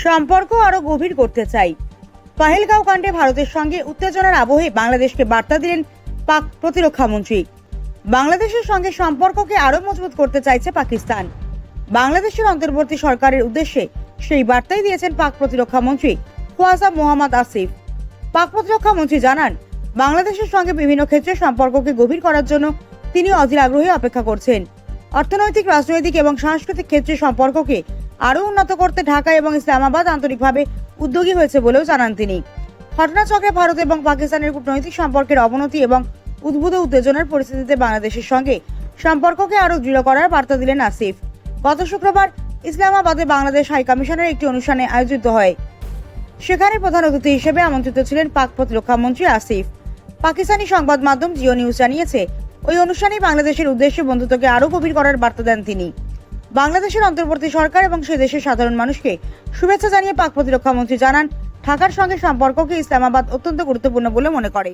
সম্পর্ক আরো গভীর করতে চাই। পাহেলগাঁও কাণ্ডে ভারতের সঙ্গে উত্তেজনার আবহে বাংলাদেশকে বার্তা দিলেন পাক প্রতিরক্ষা মন্ত্রী। বাংলাদেশের সঙ্গে সম্পর্ককে আরো মজবুত করতে চাইছে পাকিস্তান। বাংলাদেশের অন্তর্বর্তী সরকারের উদ্দেশ্যে সেই বার্তাই দিয়েছেন পাক প্রতিরক্ষা মন্ত্রী খোয়াজা মোহাম্মদ আসিফ। পাক প্রতিরক্ষা মন্ত্রী জানান, বাংলাদেশের সঙ্গে বিভিন্ন ক্ষেত্রে সম্পর্ককে গভীর করার জন্য তিনি অধীর আগ্রহে অপেক্ষা করছেন। অর্থনৈতিক, রাজনৈতিক এবং সাংস্কৃতিক ক্ষেত্রে সম্পর্ককে আরও উন্নত করতে ঢাকা এবং ইসলামাবাদ আন্তরিকভাবে উদ্যোগী হয়েছে বলেও জানান তিনি। ঘটনাচক্রে ভারত এবং পাকিস্তানের কূটনৈতিক সম্পর্কের অবনতি এবং উদ্ভূত উত্তেজনার পরিস্থিতিতে বাংলাদেশের সঙ্গে সম্পর্ককে আরও দৃঢ় করার বার্তা দিলেন আসিফ। গত শুক্রবার ইসলামাবাদে বাংলাদেশ হাই কমিশনের একটি অনুষ্ঠানে আয়োজিত হয়। সেখানে প্রধান অতিথি হিসেবে আমন্ত্রিত ছিলেন পাক প্রতিরক্ষা মন্ত্রী আসিফ। পাকিস্তানি সংবাদ মাধ্যম জিও নিউজ জানিয়েছে, ওই অনুষ্ঠানে বাংলাদেশের উদ্দেশ্যে বন্ধুত্বকে আরও গভীর করার বার্তা দেন তিনি। বাংলাদেশের অন্তর্বর্তী সরকার এবং সে দেশের সাধারণ মানুষকে শুভেচ্ছা জানিয়ে পাক প্রতিরক্ষা মন্ত্রী জানান, ঢাকার সঙ্গে সম্পর্ককে ইসলামাবাদ অত্যন্ত গুরুত্বপূর্ণ বলে মনে করে।